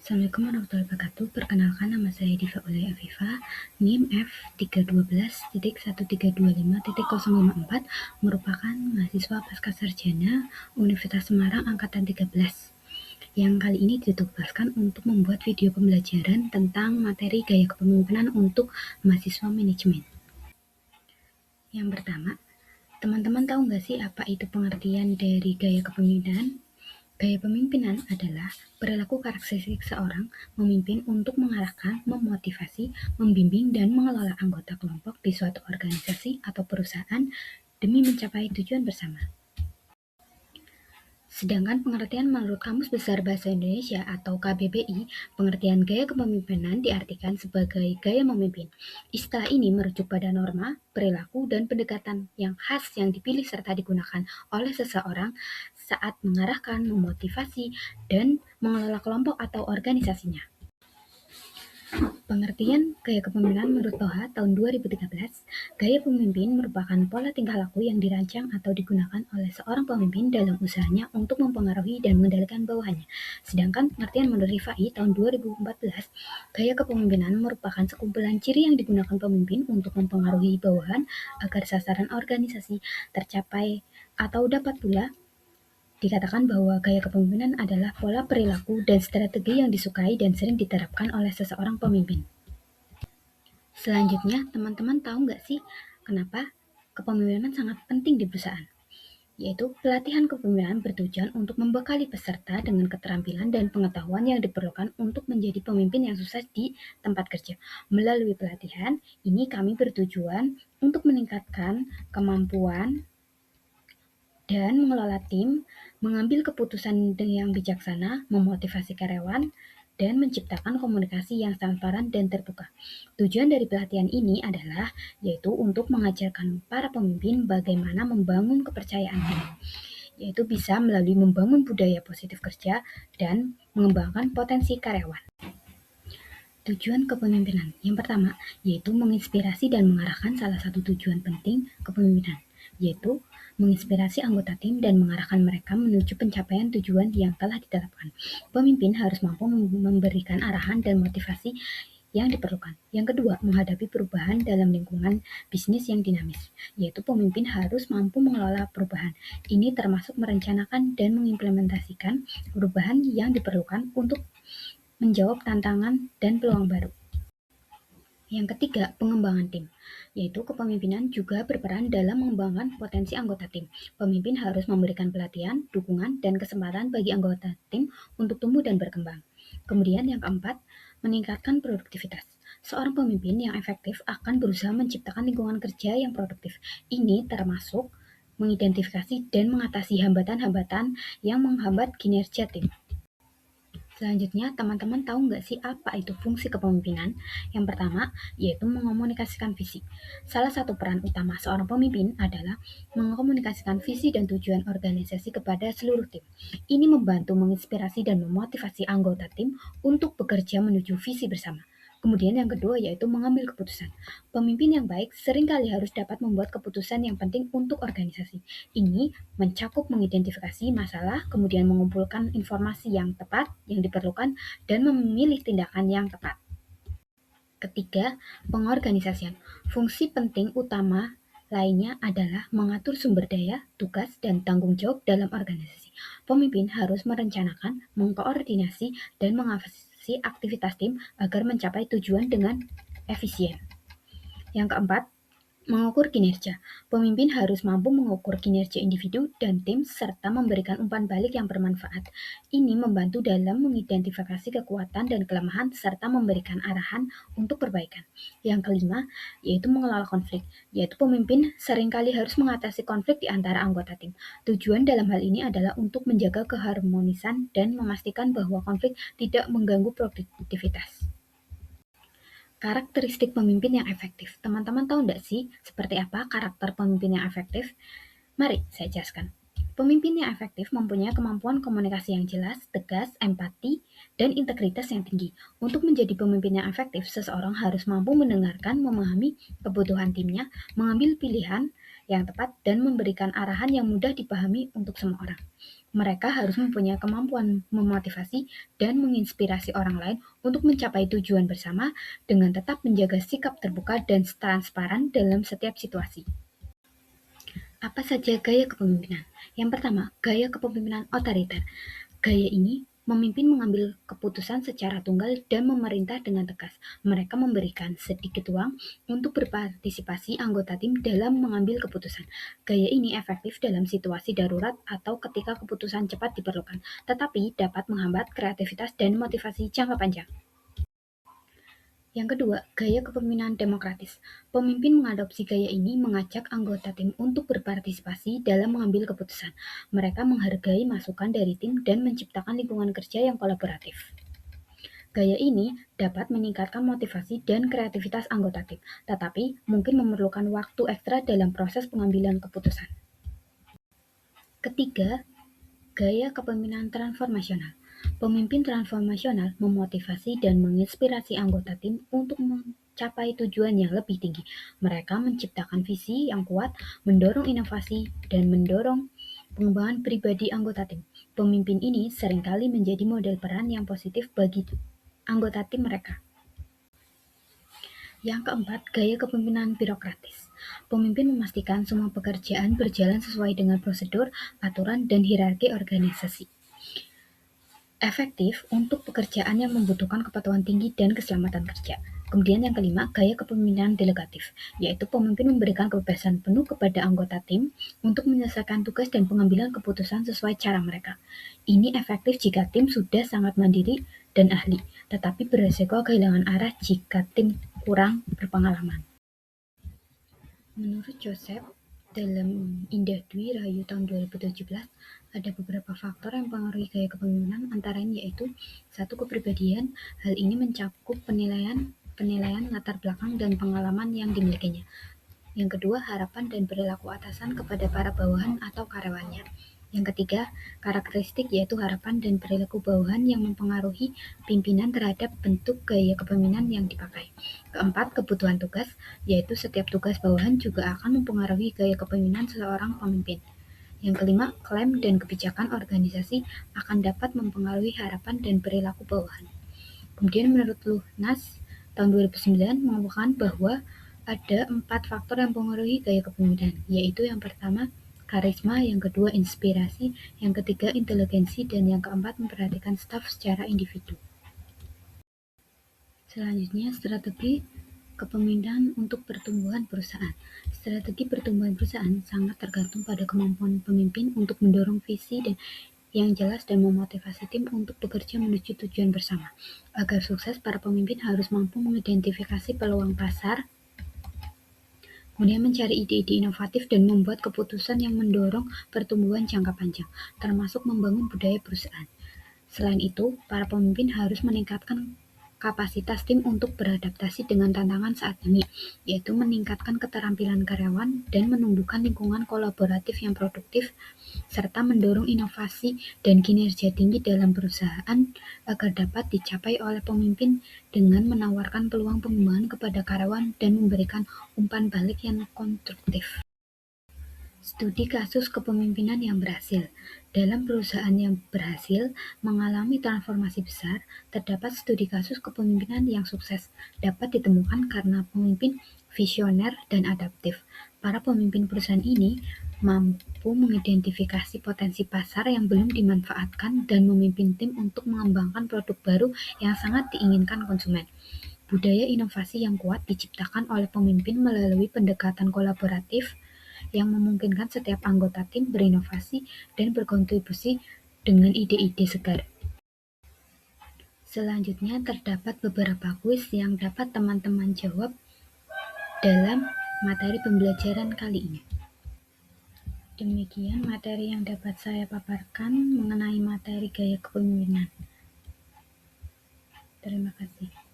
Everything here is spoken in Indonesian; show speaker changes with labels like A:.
A: Assalamualaikum warahmatullahi wabarakatuh. Perkenalkan, nama saya Diva Aulia Afifa, NIM F312.1325.054, merupakan mahasiswa Pascasarjana Universitas Semarang Angkatan 13, yang kali ini ditugaskan untuk membuat video pembelajaran tentang materi gaya kepemimpinan untuk mahasiswa manajemen. Yang pertama, teman-teman tahu nggak sih apa itu pengertian dari gaya kepemimpinan? Gaya pemimpinan adalah perilaku karakteristik seorang memimpin untuk mengarahkan, memotivasi, membimbing, dan mengelola anggota kelompok di suatu organisasi atau perusahaan demi mencapai tujuan bersama. Sedangkan pengertian menurut Kamus Besar Bahasa Indonesia atau KBBI, pengertian gaya kepemimpinan diartikan sebagai gaya memimpin. Istilah ini merujuk pada norma, perilaku, dan pendekatan yang khas yang dipilih serta digunakan oleh seseorang saat mengarahkan, memotivasi, dan mengelola kelompok atau organisasinya. Pengertian gaya kepemimpinan menurut Toha tahun 2013, gaya pemimpin merupakan pola tingkah laku yang dirancang atau digunakan oleh seorang pemimpin dalam usahanya untuk mempengaruhi dan mengendalikan bawahannya. Sedangkan pengertian menurut Rifai tahun 2014, gaya kepemimpinan merupakan sekumpulan ciri yang digunakan pemimpin untuk mempengaruhi bawahan agar sasaran organisasi tercapai, atau dapat pula dikatakan bahwa gaya kepemimpinan adalah pola perilaku dan strategi yang disukai dan sering diterapkan oleh seseorang pemimpin. Selanjutnya, teman-teman tahu nggak sih kenapa kepemimpinan sangat penting di perusahaan? Yaitu pelatihan kepemimpinan bertujuan untuk membekali peserta dengan keterampilan dan pengetahuan yang diperlukan untuk menjadi pemimpin yang sukses di tempat kerja. Melalui pelatihan ini kami bertujuan untuk meningkatkan kemampuan dan mengelola tim, mengambil keputusan yang bijaksana, memotivasi karyawan, dan menciptakan komunikasi yang transparan dan terbuka. Tujuan dari pelatihan ini adalah yaitu untuk mengajarkan para pemimpin bagaimana membangun kepercayaan diri, yaitu bisa melalui membangun budaya positif kerja dan mengembangkan potensi karyawan. Tujuan kepemimpinan yang pertama yaitu menginspirasi dan mengarahkan. Salah satu tujuan penting kepemimpinan yaitu menginspirasi anggota tim dan mengarahkan mereka menuju pencapaian tujuan yang telah ditetapkan. Pemimpin harus mampu memberikan arahan dan motivasi yang diperlukan. Yang kedua, menghadapi perubahan dalam lingkungan bisnis yang dinamis, yaitu pemimpin harus mampu mengelola perubahan. Ini termasuk merencanakan dan mengimplementasikan perubahan yang diperlukan untuk menjawab tantangan dan peluang baru. Yang ketiga, pengembangan tim, yaitu kepemimpinan juga berperan dalam mengembangkan potensi anggota tim. Pemimpin harus memberikan pelatihan, dukungan, dan kesempatan bagi anggota tim untuk tumbuh dan berkembang. Kemudian yang keempat, meningkatkan produktivitas. Seorang pemimpin yang efektif akan berusaha menciptakan lingkungan kerja yang produktif. Ini termasuk mengidentifikasi dan mengatasi hambatan-hambatan yang menghambat kinerja tim. Selanjutnya, teman-teman tahu nggak sih apa itu fungsi kepemimpinan? Yang pertama, yaitu mengomunikasikan visi. Salah satu peran utama seorang pemimpin adalah mengomunikasikan visi dan tujuan organisasi kepada seluruh tim. Ini membantu menginspirasi dan memotivasi anggota tim untuk bekerja menuju visi bersama. Kemudian yang kedua yaitu mengambil keputusan. Pemimpin yang baik seringkali harus dapat membuat keputusan yang penting untuk organisasi. Ini mencakup mengidentifikasi masalah, kemudian mengumpulkan informasi yang tepat yang diperlukan, dan memilih tindakan yang tepat. Ketiga, pengorganisasian. Fungsi penting utama lainnya adalah mengatur sumber daya, tugas, dan tanggung jawab dalam organisasi. Pemimpin harus merencanakan, mengkoordinasi, dan mengawasi aktivitas tim agar mencapai tujuan dengan efisien. Yang keempat, mengukur kinerja. Pemimpin harus mampu mengukur kinerja individu dan tim serta memberikan umpan balik yang bermanfaat. Ini membantu dalam mengidentifikasi kekuatan dan kelemahan serta memberikan arahan untuk perbaikan. Yang kelima, yaitu mengelola konflik, yaitu pemimpin seringkali harus mengatasi konflik di antara anggota tim. Tujuan dalam hal ini adalah untuk menjaga keharmonisan dan memastikan bahwa konflik tidak mengganggu produktivitas. Karakteristik pemimpin yang efektif. Teman-teman tahu nggak sih seperti apa karakter pemimpin yang efektif? Mari saya jelaskan. Pemimpin yang efektif mempunyai kemampuan komunikasi yang jelas, tegas, empati, dan integritas yang tinggi. Untuk menjadi pemimpin yang efektif, seseorang harus mampu mendengarkan, memahami kebutuhan timnya, mengambil pilihan yang tepat, dan memberikan arahan yang mudah dipahami untuk semua orang. Mereka harus mempunyai kemampuan memotivasi dan menginspirasi orang lain untuk mencapai tujuan bersama dengan tetap menjaga sikap terbuka dan transparan dalam setiap situasi. Apa saja gaya kepemimpinan? Yang pertama, gaya kepemimpinan otoriter. Gaya ini memimpin mengambil keputusan secara tunggal dan memerintah dengan tegas. Mereka memberikan sedikit ruang untuk berpartisipasi anggota tim dalam mengambil keputusan. Gaya ini efektif dalam situasi darurat atau ketika keputusan cepat diperlukan, tetapi dapat menghambat kreativitas dan motivasi jangka panjang. Yang kedua, gaya kepemimpinan demokratis. Pemimpin mengadopsi gaya ini mengajak anggota tim untuk berpartisipasi dalam mengambil keputusan. Mereka menghargai masukan dari tim dan menciptakan lingkungan kerja yang kolaboratif. Gaya ini dapat meningkatkan motivasi dan kreativitas anggota tim, tetapi mungkin memerlukan waktu ekstra dalam proses pengambilan keputusan. Ketiga, gaya kepemimpinan transformasional. Pemimpin transformasional memotivasi dan menginspirasi anggota tim untuk mencapai tujuan yang lebih tinggi. Mereka menciptakan visi yang kuat, mendorong inovasi, dan mendorong pengembangan pribadi anggota tim. Pemimpin ini seringkali menjadi model peran yang positif bagi anggota tim mereka. Yang keempat, gaya kepemimpinan birokratis. Pemimpin memastikan semua pekerjaan berjalan sesuai dengan prosedur, aturan, dan hierarki organisasi. Efektif untuk pekerjaan yang membutuhkan kepatuhan tinggi dan keselamatan kerja. Kemudian yang kelima, gaya kepemimpinan delegatif, yaitu pemimpin memberikan kebebasan penuh kepada anggota tim untuk menyelesaikan tugas dan pengambilan keputusan sesuai cara mereka. Ini efektif jika tim sudah sangat mandiri dan ahli, tetapi beresiko kehilangan arah jika tim kurang berpengalaman. Menurut Joseph, dalam Indah Dwi Rahayu tahun 2017, ada beberapa faktor yang mempengaruhi gaya kepemimpinan, antara lain yaitu: 1. Kepribadian. Hal ini mencakup penilaian latar belakang dan pengalaman yang dimilikinya. Yang kedua, harapan dan perilaku atasan kepada para bawahan atau karyawannya. Yang ketiga, karakteristik, yaitu harapan dan perilaku bawahan yang mempengaruhi pimpinan terhadap bentuk gaya kepemimpinan yang dipakai. Keempat, kebutuhan tugas, yaitu setiap tugas bawahan juga akan mempengaruhi gaya kepemimpinan seorang pemimpin. Yang kelima, klaim dan kebijakan organisasi akan dapat mempengaruhi harapan dan perilaku bawahan. Kemudian menurut Luhnas tahun 2009 mengemukakan bahwa ada 4 faktor yang mempengaruhi gaya kepemimpinan, yaitu yang pertama, karisma, yang kedua, inspirasi, yang ketiga, inteligensi, dan yang keempat, memperhatikan staf secara individu. Selanjutnya, strategi kepemimpinan untuk pertumbuhan perusahaan. Strategi pertumbuhan perusahaan sangat tergantung pada kemampuan pemimpin untuk mendorong visi dan yang jelas dan memotivasi tim untuk bekerja menuju tujuan bersama. Agar sukses, para pemimpin harus mampu mengidentifikasi peluang pasar, kemudian mencari ide-ide inovatif dan membuat keputusan yang mendorong pertumbuhan jangka panjang, termasuk membangun budaya perusahaan. Selain itu, para pemimpin harus meningkatkan kapasitas tim untuk beradaptasi dengan tantangan saat ini, yaitu meningkatkan keterampilan karyawan dan menumbuhkan lingkungan kolaboratif yang produktif, serta mendorong inovasi dan kinerja tinggi dalam perusahaan agar dapat dicapai oleh pemimpin dengan menawarkan peluang pengembangan kepada karyawan dan memberikan umpan balik yang konstruktif. Studi kasus kepemimpinan yang berhasil. Dalam perusahaan yang berhasil mengalami transformasi besar, terdapat studi kasus kepemimpinan yang sukses dapat ditemukan karena pemimpin visioner dan adaptif. Para pemimpin perusahaan ini mampu mengidentifikasi potensi pasar yang belum dimanfaatkan dan memimpin tim untuk mengembangkan produk baru yang sangat diinginkan konsumen. Budaya inovasi yang kuat diciptakan oleh pemimpin melalui pendekatan kolaboratif yang memungkinkan setiap anggota tim berinovasi dan berkontribusi dengan ide-ide segar. Selanjutnya, terdapat beberapa kuis yang dapat teman-teman jawab dalam materi pembelajaran kali ini. Demikian materi yang dapat saya paparkan mengenai materi gaya kepemimpinan. Terima kasih.